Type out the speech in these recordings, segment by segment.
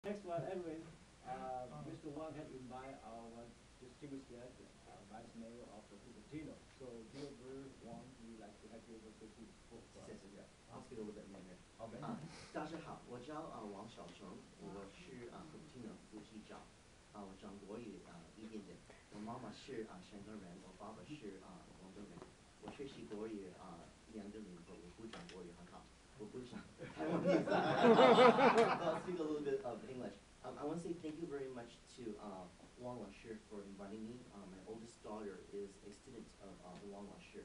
Next one, anyway, Mr. Wang has invited our distinguished guest, Vice Mayor of the Cupertino. So, Gilbert Wang, we like to have Gilbert say two for 谢 us. 谢谢谢，I'll speak a little bit mandarin。好，没大家好，我叫王小成，我是Cupertino 副机长，我讲国语一点点。我妈妈是山东人，我爸爸是广东人。我学习国语2个年头，我不讲国语很好，我不讲台湾语。I'll speak a little bit of English. I want to say thank you very much to Wang Lashi for inviting me. My oldest daughter is a student of Wang Lashi.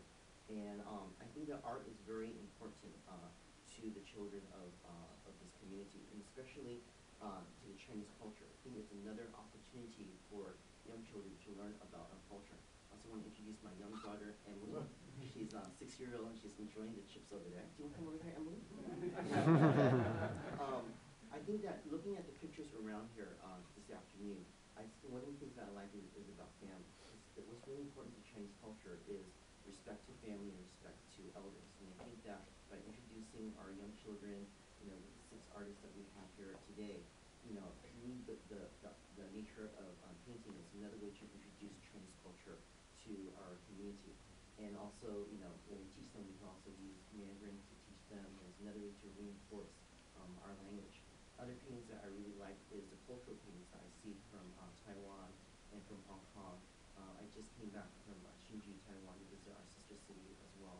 And I think that art is very important to the children of this community, and especially to the Chinese culture. I think it's another opportunity for young children to learn about our culture. I also want to introduce my young daughter, Emily. She's 6-year-old and she's enjoying the chips over there. Do you want to come over here, Emily? I think that looking at the pictures around here this afternoon, I think one of the things that I like is about family. What's really important to Chinese culture is respect to family and respect to elders. And I think that by introducing our young children, with the 6 artists that we have here today, the nature of painting is another way to introduce Chinese culture to our community. And also, when we teach them, we can also use Mandarin to teach them. It's another way to reinforce our language. Other paintings that I really like is the cultural paintings that I see from Taiwan and from Hong Kong. I just came back from Hsinchu, Taiwan to visit our sister city, as well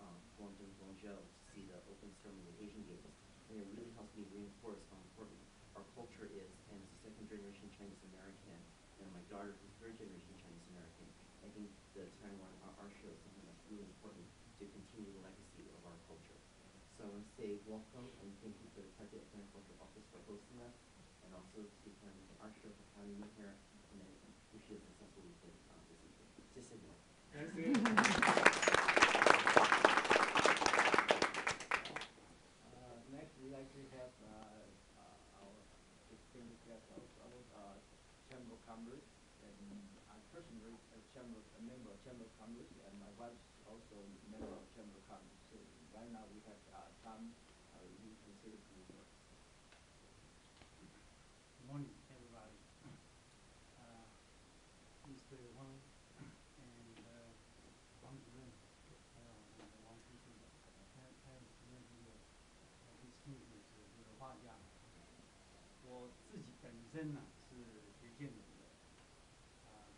as Guangdong, Guangzhou, to see the opening ceremony of the Asian Games. And it really helps me reinforce how important our culture is. And as a second-generation Chinese American, and my daughter who's third-generation Chinese American, I think the Taiwan art show is something that's really important to continue the legacy of our culture. So I want to say welcome and thank you to the Taipei Ethnic Cultural Office for hosting us, and also to the Chinese Art Show for having me here, and I wish you a successful weekend this evening. 谢谢你们。Thank you. Next, we like to have our distinguished guest also, Chamber of Commerce, and I personally a member of Chamber of Commerce, and my wife is also a member of Chamber of Commerce. So right now we have Tom. You can say a few words. Good morning, everybody. Mr. Wang and王主任，还有那个王副处长，还有这个distinguished 这个画家。我自己本身呢是学建筑的，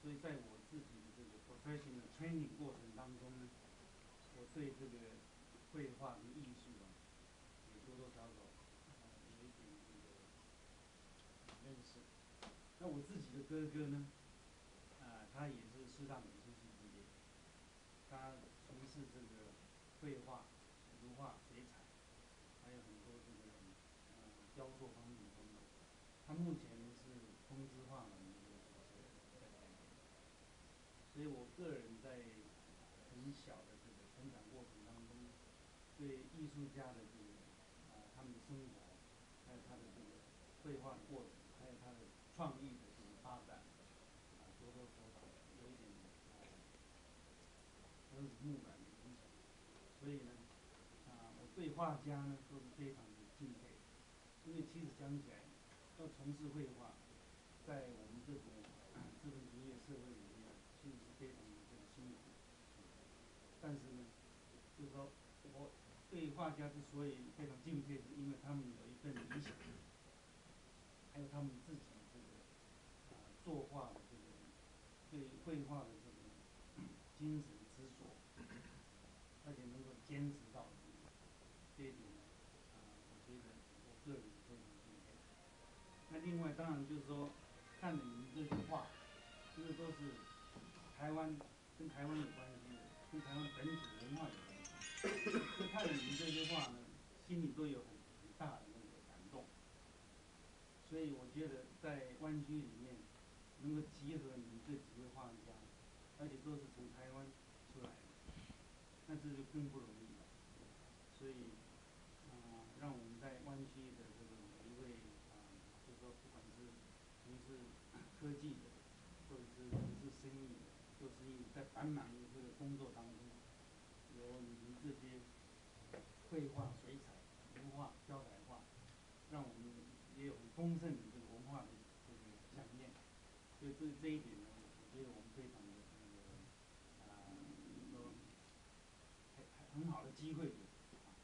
所以在我自己的这个 professional training 过程当中呢，我对这个绘画跟艺术也多多少少有一点这个认识。那我自己的哥哥呢，他也是师大美术系毕业，他从事这个绘画、油画、水彩，还有很多这个雕塑方面的工作。他目前呢是风之画廊的一个主持人，在台北。所以我个人在很小的这个成长过程当中，对艺术家的这个他们的生活，还有他的这个绘画的过程，还有他的创意的这个发展，多多少少有一点耳濡目染的影响。所以呢，我对画家呢都是非常的敬佩，因为其实讲起来，要从事绘画，在我们这种资本主义的社会里面，其实是非常的这个辛苦。但是呢，就是说我对画家之所以非常敬佩，是因为他们有一份理想，还有他们自己这个作画的这个对绘画的这种精神执着，而且能够坚持到底，这一点呢，我觉得我个人是非常敬佩。那另外当然就是说，看了你们这些画，因为都是跟台湾有关系的，跟台湾本土文化有关系，所以看了你们这些画呢，心里都有很大的那个感动。所以我觉得在湾区里面能够集合你们这几位画家，而且都是从台湾出来的，那这就更不容易了。所以，让我们在湾区的这个每一位就是说不管是从事科技的，或者是从事生意的，都是因为在繁忙的这个工作当中，有你们这些绘画、水彩、油画、胶彩画，让我们也有很丰盛的这个所以这一点呢，我觉得我们非常的就是说很好的机会点啊。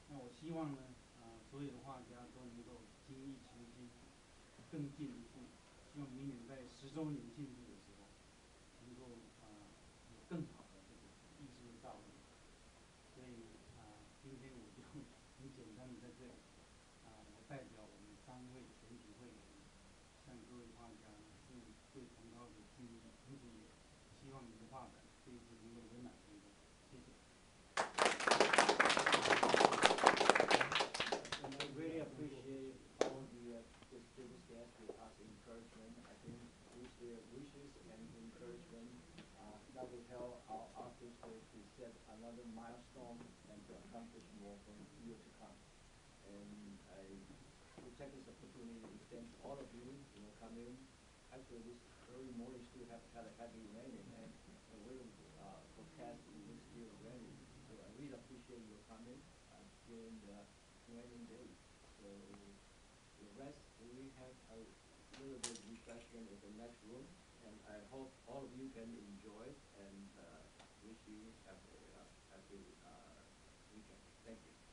那我希望呢，所有的画家都能够精益求精，更进一步。希望明年在10周年庆祝的时候，能够有更好的这个艺术的造诣。所以今天我就很简单的在这里我代表我们3位全体会员，向各位画家致以最崇高的敬意，同时也希望你的画展这一次能够圆满成功。谢谢。And I really appreciate all the distinguished guests with us encouragement. I think with their wishes and encouragement, that will help our artists to set another milestone and to accomplish more for years to come. And I will take this opportunity to thank all of you, come in. Actually, this early morning still had a heavy raining, and we forecast it was still raining. So I really appreciate your coming during the raining day. So the rest, we have a little bit of refreshment in the next room, and I hope all of you can enjoy and wish you have a happy weekend. Thank you.